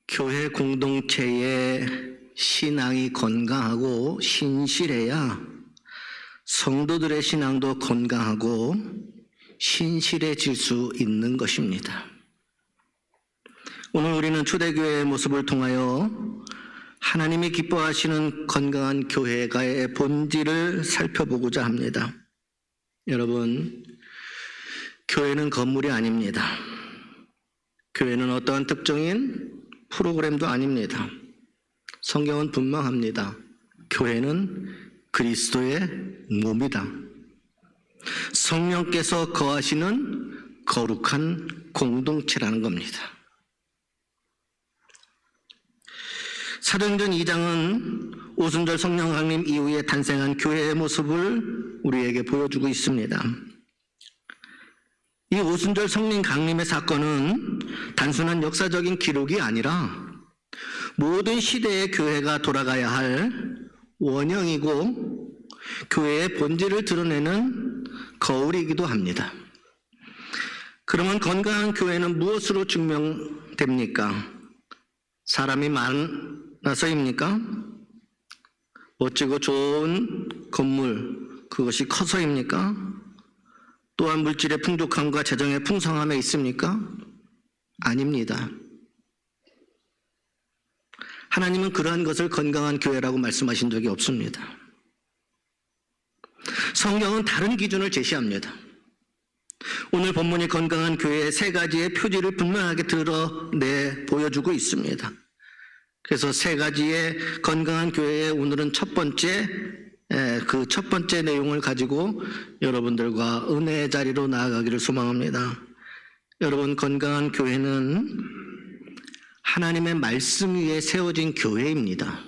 교회 공동체의 신앙이 건강하고 신실해야 성도들의 신앙도 건강하고 신실해질 수 있는 것입니다. 오늘 우리는 초대교회의 모습을 통하여 하나님이 기뻐하시는 건강한 교회가의 본질을 살펴보고자 합니다. 여러분, 교회는 건물이 아닙니다. 교회는 어떠한 특정인 프로그램도 아닙니다. 성경은 분명합니다. 교회는 그리스도의 몸이다. 성령께서 거하시는 거룩한 공동체라는 겁니다. 사도행전 2장은 오순절 성령 강림 이후에 탄생한 교회의 모습을 우리에게 보여주고 있습니다. 이 오순절 성령 강림의 사건은 단순한 역사적인 기록이 아니라 모든 시대의 교회가 돌아가야 할 원형이고 교회의 본질을 드러내는 거울이기도 합니다. 그러면 건강한 교회는 무엇으로 증명됩니까? 사람이 많아서입니까? 멋지고 좋은 건물, 그것이 커서입니까? 또한 물질의 풍족함과 재정의 풍성함에 있습니까? 아닙니다. 하나님은 그러한 것을 건강한 교회라고 말씀하신 적이 없습니다. 성경은 다른 기준을 제시합니다. 오늘 본문이 건강한 교회의 세 가지의 표지를 분명하게 드러내 보여주고 있습니다. 그래서 세 가지의 건강한 교회의 오늘은 첫 번째 내용을 가지고 여러분들과 은혜의 자리로 나아가기를 소망합니다. 여러분, 건강한 교회는 하나님의 말씀 위에 세워진 교회입니다.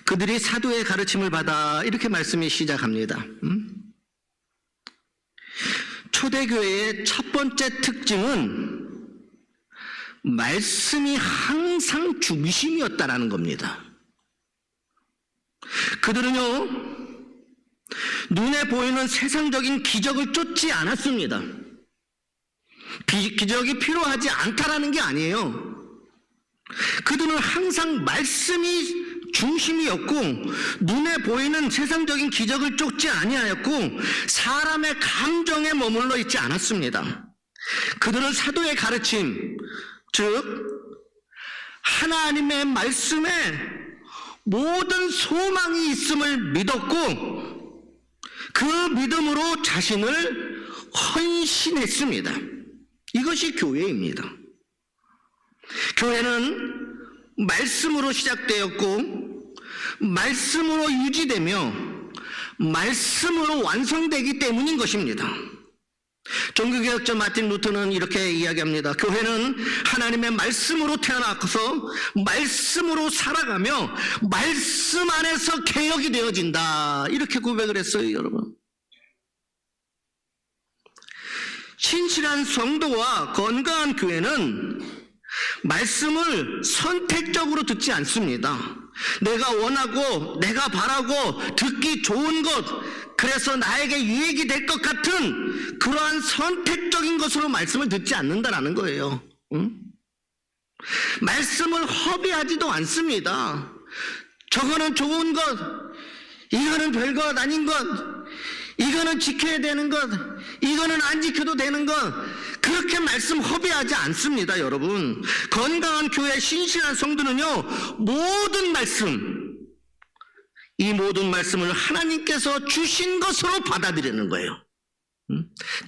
그들이 사도의 가르침을 받아 이렇게 말씀이 시작합니다. 초대교회의 첫 번째 특징은 말씀이 항상 중심이었다라는 겁니다. 그들은요, 눈에 보이는 세상적인 기적을 쫓지 않았습니다. 기적이 필요하지 않다라는 게 아니에요. 그들은 항상 말씀이 중심이었고 눈에 보이는 세상적인 기적을 쫓지 아니하였고 사람의 감정에 머물러 있지 않았습니다. 그들은 사도의 가르침, 즉 하나님의 말씀에 모든 소망이 있음을 믿었고 그 믿음으로 자신을 헌신했습니다. 이것이 교회입니다. 교회는 말씀으로 시작되었고 말씀으로 유지되며 말씀으로 완성되기 때문인 것입니다. 종교개혁자 마틴 루터는 이렇게 이야기합니다. 교회는 하나님의 말씀으로 태어나서 말씀으로 살아가며 말씀 안에서 개혁이 되어진다, 이렇게 고백을 했어요. 여러분, 신실한 성도와 건강한 교회는 말씀을 선택적으로 듣지 않습니다. 내가 원하고 내가 바라고 듣기 좋은 것, 그래서 나에게 유익이 될 것 같은 그러한 선택적인 것으로 말씀을 듣지 않는다라는 거예요. 말씀을 허비하지도 않습니다. 저거는 좋은 것, 이거는 별것 아닌 것, 이거는 지켜야 되는 것, 이거는 안 지켜도 되는 것, 그렇게 말씀 허비하지 않습니다. 여러분, 건강한 교회 신실한 성도는요, 모든 말씀, 이 모든 말씀을 하나님께서 주신 것으로 받아들이는 거예요.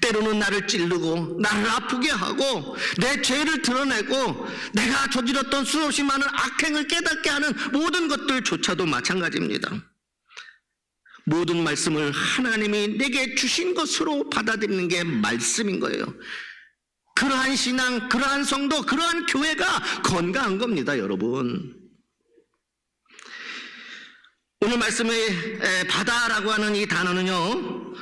때로는 나를 찌르고 나를 아프게 하고 내 죄를 드러내고 내가 저질렀던 수없이 많은 악행을 깨닫게 하는 모든 것들조차도 마찬가지입니다. 모든 말씀을 하나님이 내게 주신 것으로 받아들이는 게 말씀인 거예요. 그러한 신앙, 그러한 성도, 그러한 교회가 건강한 겁니다. 여러분, 오늘 말씀의 바다라고 하는 이 단어는요,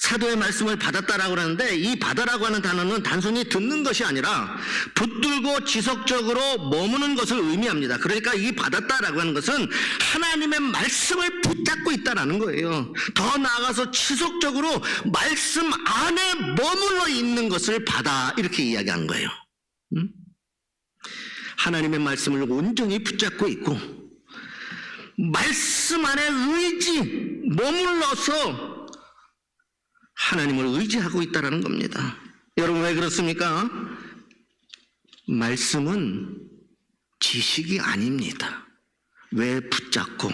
사도의 말씀을 받았다라고 하는데, 이 받아라고 하는 단어는 단순히 듣는 것이 아니라 붙들고 지속적으로 머무는 것을 의미합니다. 그러니까 이 받았다라고 하는 것은 하나님의 말씀을 붙잡고 있다라는 거예요. 더 나아가서 지속적으로 말씀 안에 머물러 있는 것을 받아, 이렇게 이야기하는 거예요. 하나님의 말씀을 온전히 붙잡고 있고 말씀 안에 머물러서 하나님을 의지하고 있다는 겁니다. 여러분, 왜 그렇습니까? 말씀은 지식이 아닙니다. 왜 붙잡고,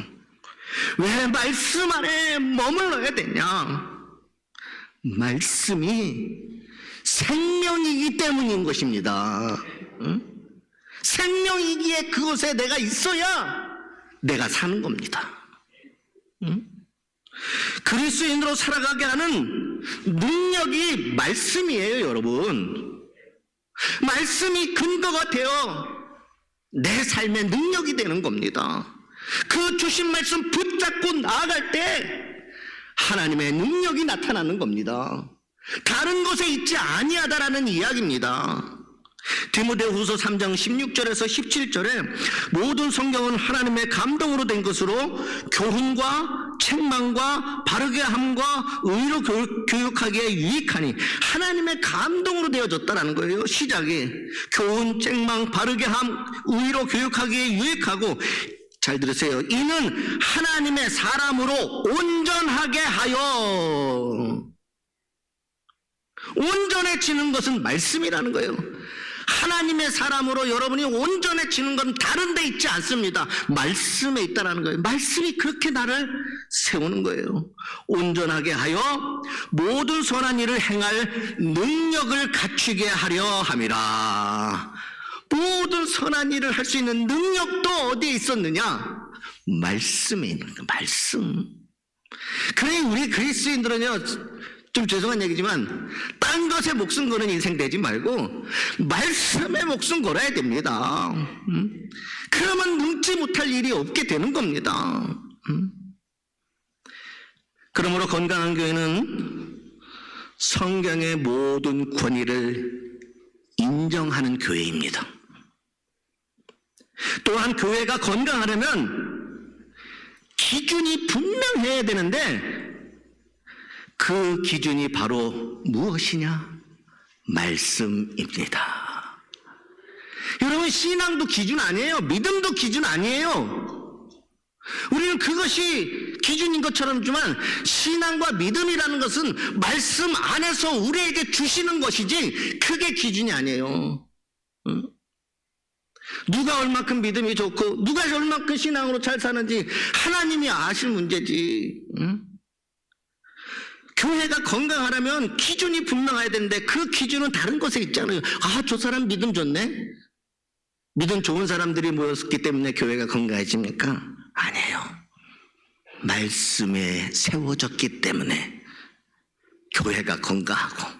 왜 말씀 안에 머물러야 되냐? 말씀이 생명이기 때문인 것입니다. 생명이기에 그곳에 내가 있어야 내가 사는 겁니다. 그리스도인으로 살아가게 하는 능력이 말씀이에요, 여러분. 말씀이 근거가 되어 내 삶의 능력이 되는 겁니다. 그 주신 말씀 붙잡고 나아갈 때 하나님의 능력이 나타나는 겁니다. 다른 곳에 있지 아니하다라는 이야기입니다. 디모데후서 3장 16절에서 17절에 모든 성경은 하나님의 감동으로 된 것으로 교훈과 책망과 바르게 함과 의로 교육하기에 유익하니, 하나님의 감동으로 되어졌다는 거예요. 시작이 교훈, 책망, 바르게 함, 의로 교육하기에 유익하고, 잘 들으세요. 이는 하나님의 사람으로 온전하게 하여, 온전해지는 것은 말씀이라는 거예요. 하나님의 사람으로 여러분이 온전해지는 건 다른 데 있지 않습니다. 말씀에 있다는 거예요. 말씀이 그렇게 나를 세우는 거예요. 온전하게 하여 모든 선한 일을 행할 능력을 갖추게 하려 함이라. 모든 선한 일을 할 수 있는 능력도 어디에 있었느냐? 말씀에 있는 거예요. 말씀. 그러니 우리 그리스도인들은요, 좀 죄송한 얘기지만 딴 것에 목숨 거는 인생 되지 말고 말씀에 목숨 걸어야 됩니다. 그러면 능지 못할 일이 없게 되는 겁니다. 그러므로 건강한 교회는 성경의 모든 권위를 인정하는 교회입니다. 또한 교회가 건강하려면 기준이 분명해야 되는데, 그 기준이 바로 무엇이냐? 말씀입니다. 여러분, 신앙도 기준 아니에요. 믿음도 기준 아니에요. 우리는 그것이 기준인 것처럼지만 신앙과 믿음이라는 것은 말씀 안에서 우리에게 주시는 것이지 그게 기준이 아니에요. 누가 얼마큼 믿음이 좋고 누가 얼마큼 신앙으로 잘 사는지 하나님이 아실 문제지. 교회가 건강하려면 기준이 분명해야 되는데 그 기준은 다른 곳에 있잖아요. 아, 저 사람 믿음 좋네. 믿음 좋은 사람들이 모였기 때문에 교회가 건강해집니까? 아니에요. 말씀에 세워졌기 때문에 교회가 건강하고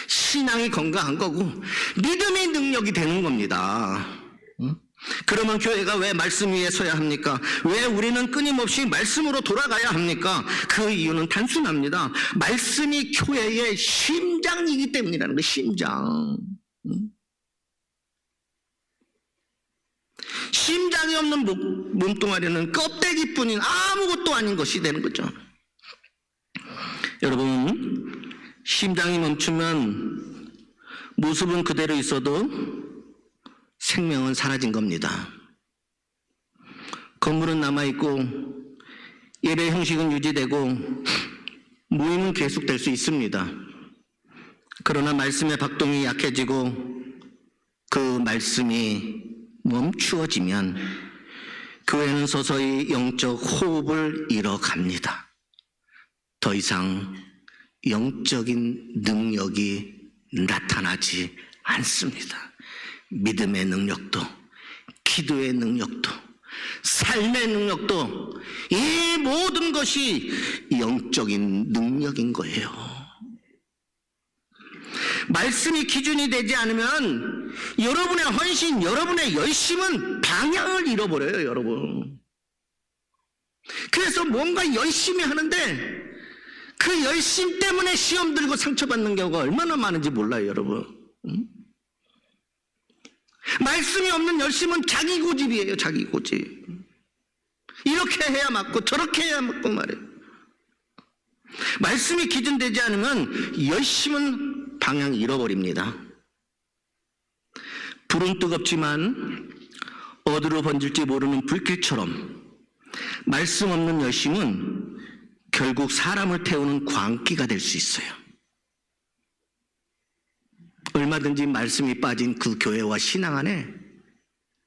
신앙이 건강한 거고 믿음의 능력이 되는 겁니다. 그러면 교회가 왜 말씀 위에 서야 합니까? 왜 우리는 끊임없이 말씀으로 돌아가야 합니까? 그 이유는 단순합니다. 말씀이 교회의 심장이기 때문이라는 거예요. 심장. 심장이 없는 몸뚱아리는 껍데기뿐인 아무것도 아닌 것이 되는 거죠. 여러분, 심장이 멈추면 모습은 그대로 있어도 생명은 사라진 겁니다. 건물은 남아있고 예배 형식은 유지되고 모임은 계속될 수 있습니다. 그러나 말씀의 박동이 약해지고 그 말씀이 멈추어지면 교회는 서서히 영적 호흡을 잃어갑니다. 더 이상 영적인 능력이 나타나지 않습니다. 믿음의 능력도, 기도의 능력도, 삶의 능력도, 이 모든 것이 영적인 능력인 거예요. 말씀이 기준이 되지 않으면 여러분의 헌신, 여러분의 열심은 방향을 잃어버려요, 여러분. 그래서 뭔가 열심히 하는데 그 열심 때문에 시험 들고 상처받는 경우가 얼마나 많은지 몰라요, 여러분. 말씀이 없는 열심은 자기 고집이에요, 자기 고집. 이렇게 해야 맞고 저렇게 해야 맞고 말이에요. 말씀이 기준되지 않으면 열심은 방향 잃어버립니다. 불은 뜨겁지만 어디로 번질지 모르는 불길처럼 말씀 없는 열심은 결국 사람을 태우는 광기가 될 수 있어요. 얼마든지 말씀이 빠진 그 교회와 신앙 안에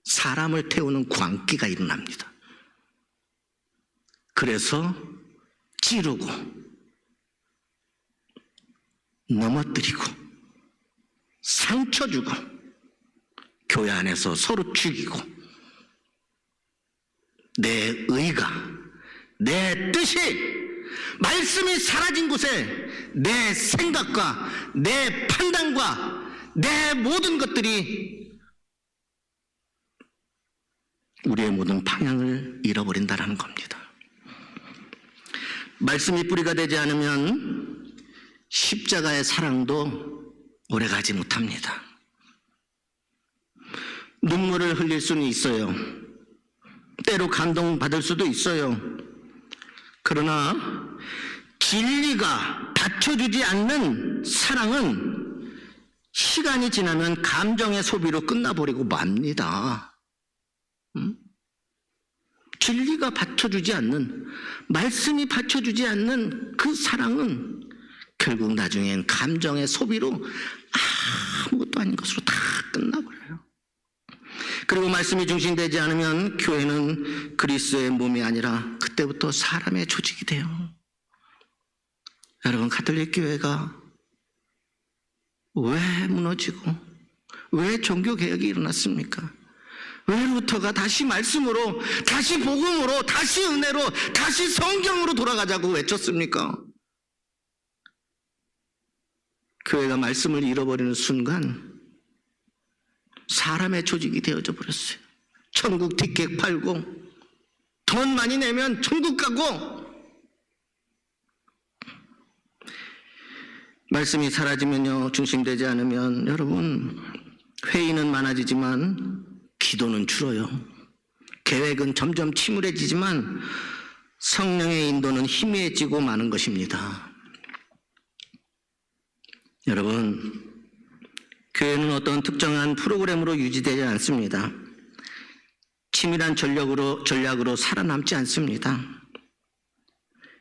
사람을 태우는 광기가 일어납니다. 그래서 찌르고 넘어뜨리고 상처 주고 교회 안에서 서로 죽이고 내 의가, 내 뜻이 말씀이 사라진 곳에 내 생각과 내 판단과 내 모든 것들이 우리의 모든 방향을 잃어버린다는 겁니다. 말씀이 뿌리가 되지 않으면 십자가의 사랑도 오래가지 못합니다. 눈물을 흘릴 수는 있어요. 때로 감동받을 수도 있어요. 그러나 진리가 받쳐주지 않는 사랑은 시간이 지나면 감정의 소비로 끝나버리고 맙니다. 진리가 받쳐주지 않는, 말씀이 받쳐주지 않는 그 사랑은 결국 나중엔 감정의 소비로 아무것도 아닌 것으로 다 끝나버려요. 그리고 말씀이 중심되지 않으면 교회는 그리스도의 몸이 아니라 그때부터 사람의 조직이 돼요. 여러분, 가톨릭 교회가 왜 무너지고 왜 종교개혁이 일어났습니까? 왜 루터가 다시 말씀으로, 다시 복음으로, 다시 은혜로, 다시 성경으로 돌아가자고 외쳤습니까? 교회가 말씀을 잃어버리는 순간 사람의 조직이 되어져 버렸어요. 천국 티켓 팔고 돈 많이 내면 천국 가고, 말씀이 사라지면요, 중심되지 않으면 여러분, 회의는 많아지지만 기도는 줄어요. 계획은 점점 침울해지지만 성령의 인도는 희미해지고 마는 것입니다. 여러분, 교회는 어떤 특정한 프로그램으로 유지되지 않습니다. 치밀한 전략으로 살아남지 않습니다.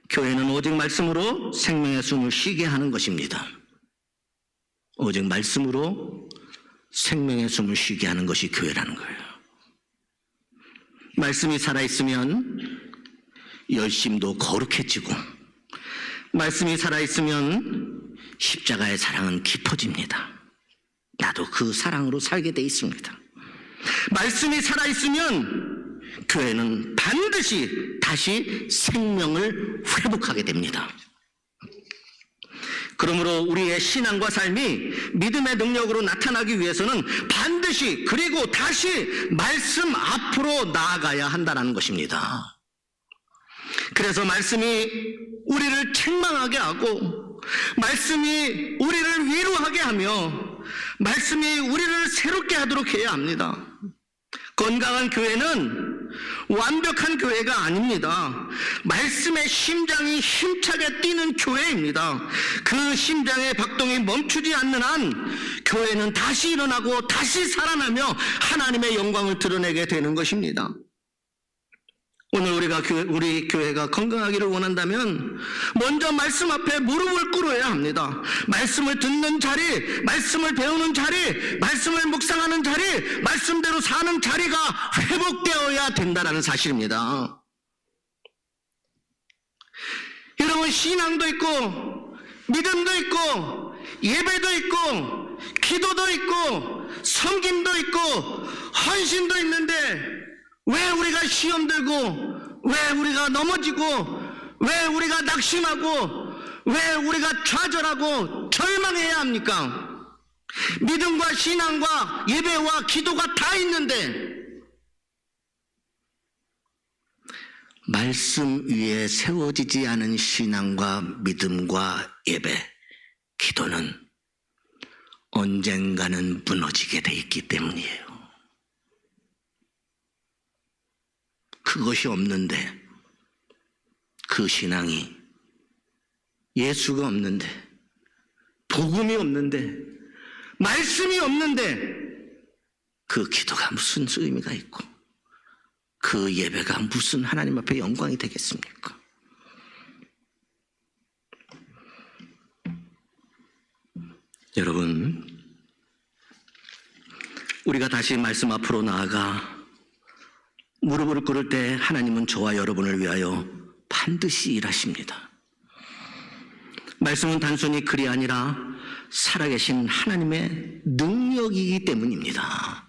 교회는 오직 말씀으로 생명의 숨을 쉬게 하는 것입니다. 오직 말씀으로 생명의 숨을 쉬게 하는 것이 교회라는 거예요. 말씀이 살아있으면 열심도 거룩해지고, 말씀이 살아있으면 십자가의 사랑은 깊어집니다. 나도 그 사랑으로 살게 돼 있습니다. 말씀이 살아있으면 교회는 반드시 다시 생명을 회복하게 됩니다. 그러므로 우리의 신앙과 삶이 믿음의 능력으로 나타나기 위해서는 반드시, 그리고 다시 말씀 앞으로 나아가야 한다는 것입니다. 그래서 말씀이 우리를 책망하게 하고, 말씀이 우리를 위로하게 하며, 말씀이 우리를 새롭게 하도록 해야 합니다. 건강한 교회는 완벽한 교회가 아닙니다. 말씀의 심장이 힘차게 뛰는 교회입니다. 그 심장의 박동이 멈추지 않는 한 교회는 다시 일어나고 다시 살아나며 하나님의 영광을 드러내게 되는 것입니다. 오늘 우리 교회가 건강하기를 원한다면 먼저 말씀 앞에 무릎을 꿇어야 합니다. 말씀을 듣는 자리, 말씀을 배우는 자리, 말씀을 묵상하는 자리, 말씀대로 사는 자리가 회복되어야 된다는 사실입니다. 여러분, 신앙도 있고 믿음도 있고 예배도 있고 기도도 있고 섬김도 있고 헌신도 있는데, 왜 우리가 시험 들고, 왜 우리가 넘어지고, 왜 우리가 낙심하고, 왜 우리가 좌절하고 절망해야 합니까? 믿음과 신앙과 예배와 기도가 다 있는데 말씀 위에 세워지지 않은 신앙과 믿음과 예배, 기도는 언젠가는 무너지게 돼 있기 때문이에요. 그것이 없는데, 그 신앙이 예수가 없는데, 복음이 없는데, 말씀이 없는데 그 기도가 무슨 의미가 있고 그 예배가 무슨 하나님 앞에 영광이 되겠습니까? 여러분, 우리가 다시 말씀 앞으로 나아가 무릎을 꿇을 때 하나님은 저와 여러분을 위하여 반드시 일하십니다. 말씀은 단순히 글이 아니라 살아계신 하나님의 능력이기 때문입니다.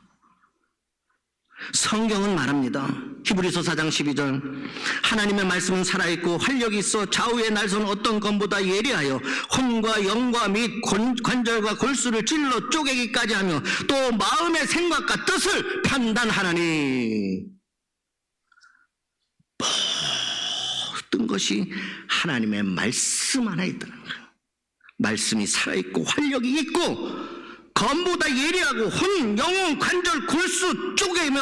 성경은 말합니다. 히브리서 4장 12절, 하나님의 말씀은 살아있고 활력이 있어 좌우의 날선 어떤 검보다 예리하여 혼과 영과 및 관절과 골수를 찔러 쪼개기까지 하며 또 마음의 생각과 뜻을 판단하나니. 모든 것이 하나님의 말씀 안에 있다는 거예요. 말씀이 살아있고 활력이 있고 검보다 예리하고 혼, 영혼, 관절, 골수 쪼개며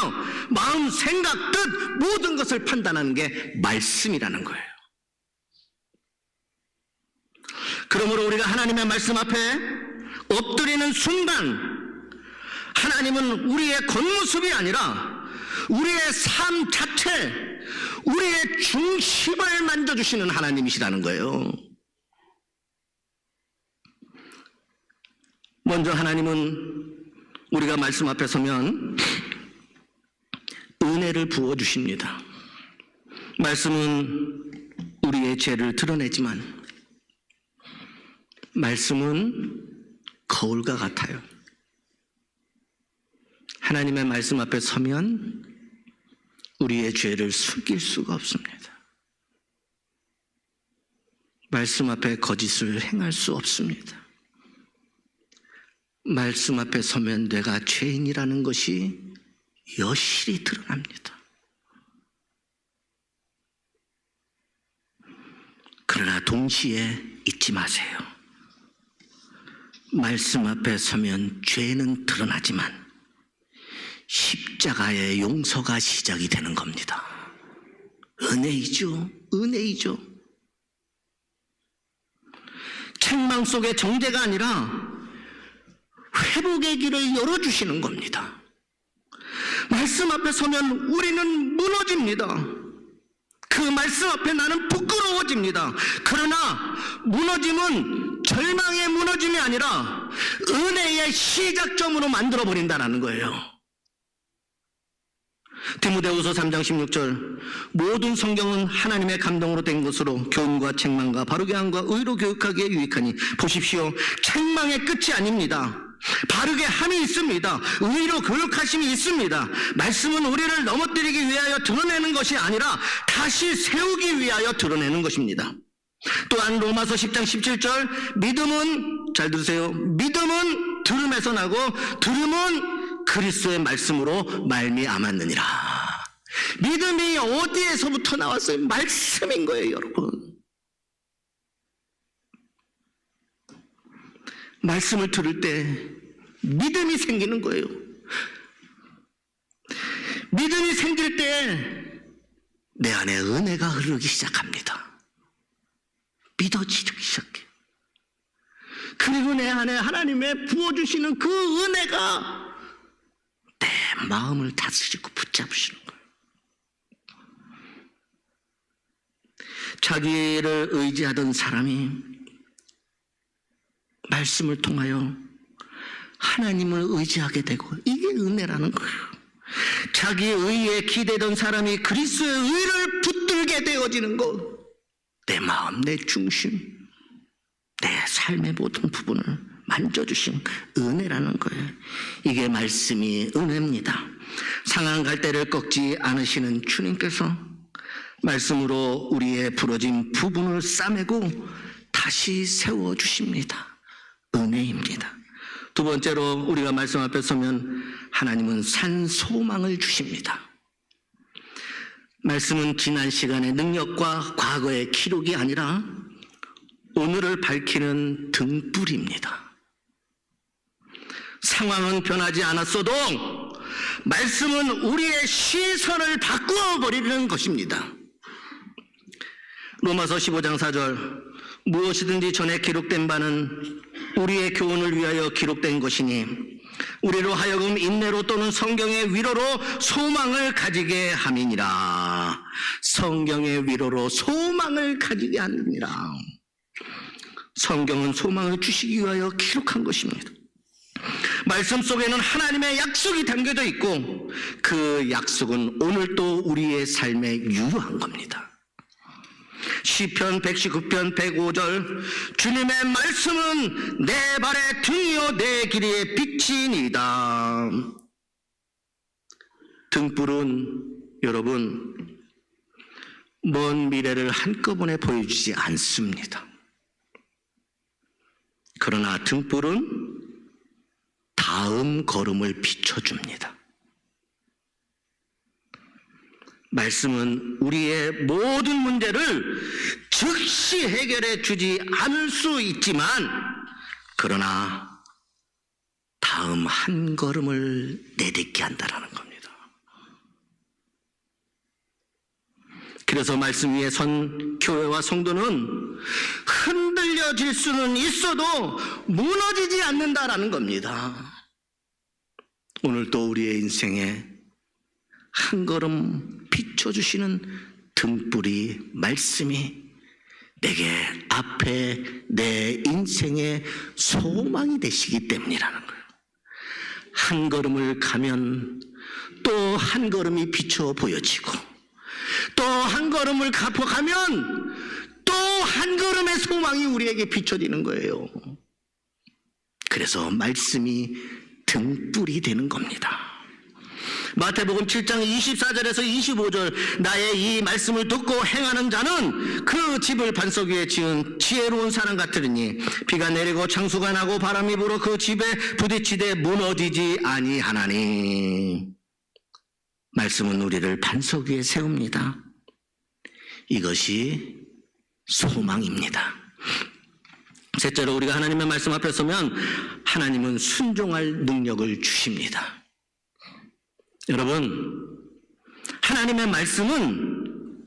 마음, 생각, 뜻 모든 것을 판단하는 게 말씀이라는 거예요. 그러므로 우리가 하나님의 말씀 앞에 엎드리는 순간 하나님은 우리의 겉모습이 아니라 우리의 삶 자체, 우리의 중심을 만져주시는 하나님이시라는 거예요. 먼저 하나님은 우리가 말씀 앞에 서면 은혜를 부어주십니다. 말씀은 우리의 죄를 드러내지만 말씀은 거울과 같아요. 하나님의 말씀 앞에 서면 우리의 죄를 숨길 수가 없습니다. 말씀 앞에 거짓을 행할 수 없습니다. 말씀 앞에 서면 내가 죄인이라는 것이 여실히 드러납니다. 그러나 동시에 잊지 마세요. 말씀 앞에 서면 죄는 드러나지만 십자가의 용서가 시작이 되는 겁니다. 은혜이죠. 은혜이죠. 책망 속의 정죄가 아니라 회복의 길을 열어주시는 겁니다. 말씀 앞에 서면 우리는 무너집니다. 그 말씀 앞에 나는 부끄러워집니다. 그러나 무너짐은 절망의 무너짐이 아니라 은혜의 시작점으로 만들어버린다는 거예요. 디모데후서 3장 16절, 모든 성경은 하나님의 감동으로 된 것으로 교훈과 책망과 바르게 함과 의로 교육하기에 유익하니 보십시오. 책망의 끝이 아닙니다. 바르게 함이 있습니다. 의로 교육하심이 있습니다. 말씀은 우리를 넘어뜨리기 위하여 드러내는 것이 아니라 다시 세우기 위하여 드러내는 것입니다. 또한 로마서 10장 17절, 믿음은, 잘 들으세요, 믿음은 들음에서 나고 들음은 그리스도의 말씀으로 말미암았느니라. 믿음이 어디에서부터 나왔어요? 말씀인 거예요, 여러분. 말씀을 들을 때 믿음이 생기는 거예요. 믿음이 생길 때 내 안에 은혜가 흐르기 시작합니다. 믿어지기 시작해요. 그리고 내 안에 하나님의 부어주시는 그 은혜가 내 마음을 다스리고 붙잡으시는 거예요. 자기를 의지하던 사람이 말씀을 통하여 하나님을 의지하게 되고, 이게 은혜라는 거예요. 자기의 의에 기대던 사람이 그리스도의 의를 붙들게 되어지는 것. 내 마음, 내 중심, 내 삶의 모든 부분을 만져주신 은혜라는 거예요. 이게 말씀이 은혜입니다. 상한 갈대를 꺾지 않으시는 주님께서 말씀으로 우리의 부러진 부분을 싸매고 다시 세워주십니다. 은혜입니다. 두 번째로 우리가 말씀 앞에 서면 하나님은 산 소망을 주십니다. 말씀은 지난 시간의 능력과 과거의 기록이 아니라 오늘을 밝히는 등불입니다. 상황은 변하지 않았어도 말씀은 우리의 시선을 바꾸어 버리는 것입니다. 로마서 15장 4절, 무엇이든지 전에 기록된 바는 우리의 교훈을 위하여 기록된 것이니 우리로 하여금 인내로 또는 성경의 위로로 소망을 가지게 함이니라. 성경의 위로로 소망을 가지게 함이니라. 성경은 소망을 주시기 위하여 기록한 것입니다. 말씀 속에는 하나님의 약속이 담겨져 있고 그 약속은 오늘도 우리의 삶에 유효한 겁니다. 시편 119편 105절, 주님의 말씀은 내 발의 등이요 내 길의 빛이니이다. 등불은 여러분 먼 미래를 한꺼번에 보여주지 않습니다. 그러나 등불은 다음 걸음을 비춰줍니다. 말씀은 우리의 모든 문제를 즉시 해결해 주지 않을 수 있지만 그러나 다음 한 걸음을 내딛게 한다는 겁니다. 그래서 말씀 위에 선 교회와 성도는 흔들려질 수는 있어도 무너지지 않는다라는 겁니다. 오늘도 우리의 인생에 한 걸음 비춰주시는 등불이 말씀이 내게 앞에 내 인생의 소망이 되시기 때문이라는 거예요. 한 걸음을 가면 또 한 걸음이 비춰 보여지고 또 한 걸음을 가면 또 한 걸음의 소망이 우리에게 비춰지는 거예요. 그래서 말씀이 등불이 되는 겁니다. 마태복음 7장 24절에서 25절, 나의 이 말씀을 듣고 행하는 자는 그 집을 반석 위에 지은 지혜로운 사람 같으니 비가 내리고 창수가 나고 바람이 불어 그 집에 부딪히되 무너지지 아니하나니. 말씀은 우리를 반석 위에 세웁니다. 이것이 소망입니다. 셋째로, 우리가 하나님의 말씀 앞에 서면 하나님은 순종할 능력을 주십니다. 여러분, 하나님의 말씀은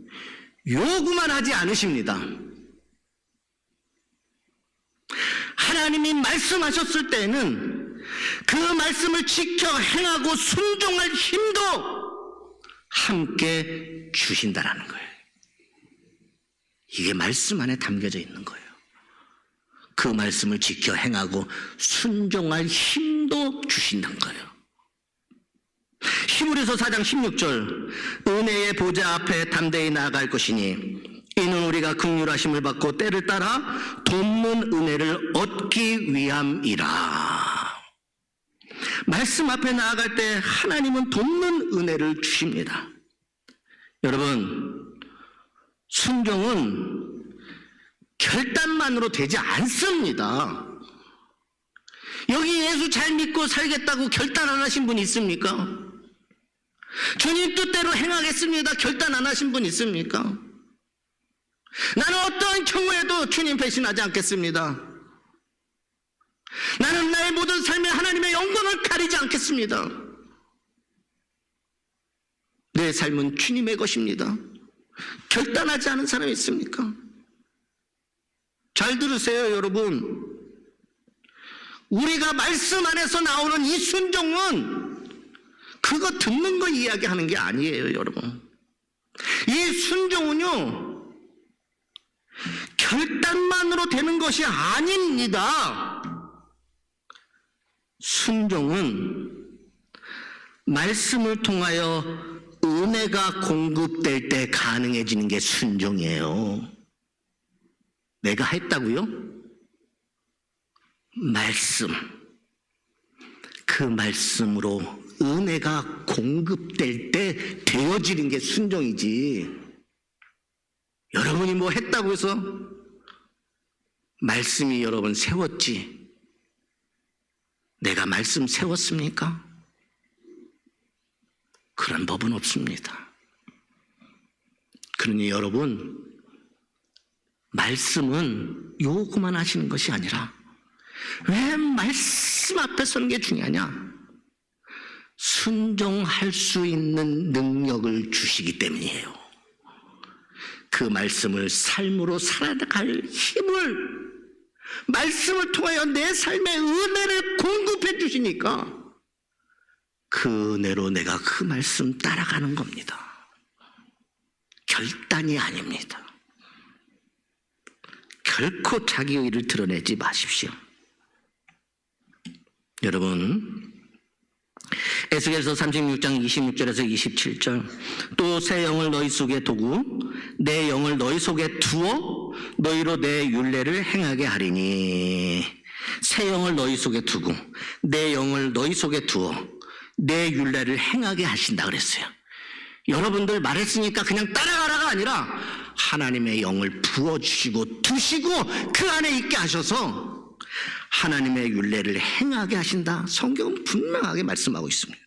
요구만 하지 않으십니다. 하나님이 말씀하셨을 때는 그 말씀을 지켜 행하고 순종할 힘도 함께 주신다라는 거예요. 이게 말씀 안에 담겨져 있는 거예요. 그 말씀을 지켜 행하고 순종할 힘도 주신다는 거예요. 히브리서 4장 16절, 은혜의 보좌 앞에 담대히 나아갈 것이니 이는 우리가 긍휼하심을 받고 때를 따라 돕는 은혜를 얻기 위함이라. 말씀 앞에 나아갈 때 하나님은 돕는 은혜를 주십니다. 여러분, 순종은 결단만으로 되지 않습니다. 여기 예수 잘 믿고 살겠다고 결단 안 하신 분 있습니까? 주님 뜻대로 행하겠습니다. 결단 안 하신 분 있습니까? 나는 어떠한 경우에도 주님 배신하지 않겠습니다. 나는 나의 모든 삶에 하나님의 영광을 가리지 않겠습니다. 내 삶은 주님의 것입니다. 결단하지 않은 사람이 있습니까? 잘 들으세요, 여러분. 우리가 말씀 안에서 나오는 이 순종은 그거 듣는 거 이야기하는 게 아니에요, 여러분. 이 순종은요, 결단만으로 되는 것이 아닙니다. 순종은 말씀을 통하여 은혜가 공급될 때 가능해지는 게 순종이에요. 내가 했다고요? 말씀. 그 말씀으로 은혜가 공급될 때 되어지는 게 순종이지. 여러분이 뭐 했다고 해서 말씀이 여러분 세웠지. 내가 말씀 세웠습니까? 그런 법은 없습니다. 그러니 여러분, 말씀은 요구만 하시는 것이 아니라 왜 말씀 앞에 서는 게 중요하냐? 순종할 수 있는 능력을 주시기 때문이에요. 그 말씀을 삶으로 살아갈 힘을, 말씀을 통하여 내 삶의 은혜를 공급해 주시니까 그 은혜로 내가 그 말씀 따라가는 겁니다. 결단이 아닙니다. 결코 자기 의를 드러내지 마십시오. 여러분, 에스겔서 36장 26절에서 27절, 또 새 영을 너희 속에 두고 내 영을 너희 속에 두어 너희로 내 율례를 행하게 하리니. 새 영을 너희 속에 두고 내 영을 너희 속에 두어 내 율례를 행하게 하신다 그랬어요. 여러분들 말했으니까 그냥 따라가라가 아니라 하나님의 영을 부어주시고 두시고 그 안에 있게 하셔서 하나님의 율례를 행하게 하신다. 성경은 분명하게 말씀하고 있습니다.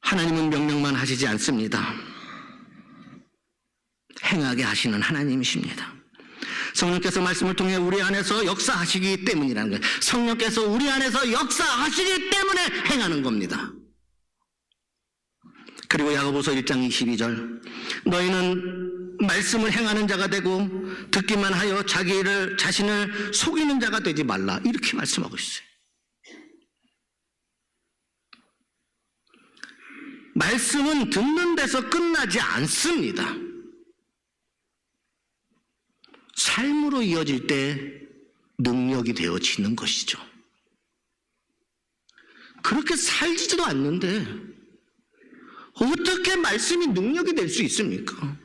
하나님은 명령만 하시지 않습니다. 행하게 하시는 하나님이십니다. 성령께서 말씀을 통해 우리 안에서 역사하시기 때문이라는 거예요. 성령께서 우리 안에서 역사하시기 때문에 행하는 겁니다. 그리고 야고보서 1장 22절, 너희는 말씀을 행하는 자가 되고 듣기만 하여 자신을 속이는 자가 되지 말라, 이렇게 말씀하고 있어요. 말씀은 듣는 데서 끝나지 않습니다. 삶으로 이어질 때 능력이 되어지는 것이죠. 그렇게 살지도 않는데 어떻게 말씀이 능력이 될 수 있습니까?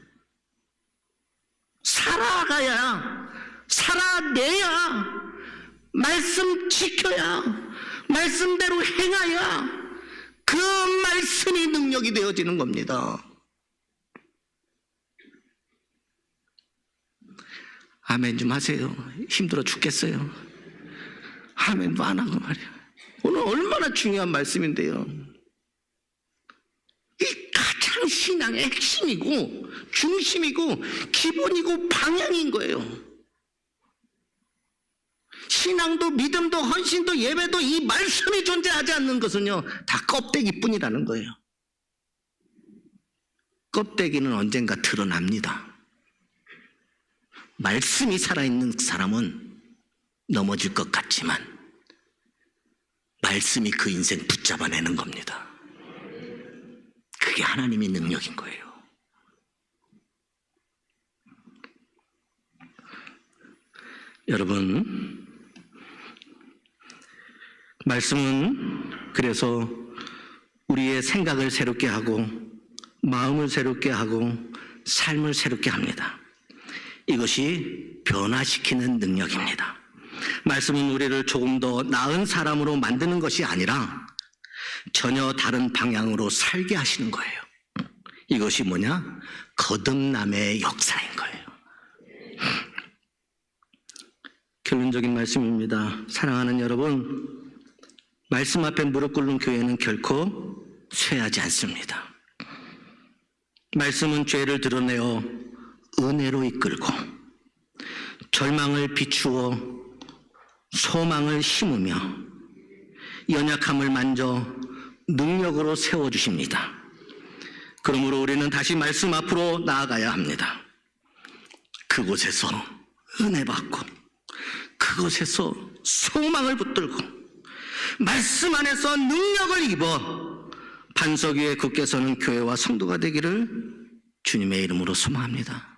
살아가야, 살아내야, 말씀 지켜야, 말씀대로 행하야 그 말씀이 능력이 되어지는 겁니다. 아멘 좀 하세요. 힘들어 죽겠어요. 아멘도 안 하고 말이야. 오늘 얼마나 중요한 말씀인데요. 이 가장 신앙의 핵심이고 중심이고 기본이고 방향인 거예요. 신앙도 믿음도 헌신도 예배도 이 말씀이 존재하지 않는 것은요, 다 껍데기뿐이라는 거예요. 껍데기는 언젠가 드러납니다. 말씀이 살아있는 사람은 넘어질 것 같지만 말씀이 그 인생 붙잡아내는 겁니다. 그게 하나님의 능력인 거예요. 여러분, 말씀은 그래서 우리의 생각을 새롭게 하고 마음을 새롭게 하고 삶을 새롭게 합니다. 이것이 변화시키는 능력입니다. 말씀은 우리를 조금 더 나은 사람으로 만드는 것이 아니라 전혀 다른 방향으로 살게 하시는 거예요. 이것이 뭐냐? 거듭남의 역사인 거예요. 결론적인 말씀입니다. 사랑하는 여러분, 말씀 앞에 무릎 꿇는 교회는 결코 쇠하지 않습니다. 말씀은 죄를 드러내어 은혜로 이끌고 절망을 비추어 소망을 심으며 연약함을 만져 능력으로 세워주십니다. 그러므로 우리는 다시 말씀 앞으로 나아가야 합니다. 그곳에서 은혜 받고 그곳에서 소망을 붙들고 말씀 안에서 능력을 입어 반석 위에 굳게 서는 교회와 성도가 되기를 주님의 이름으로 소망합니다.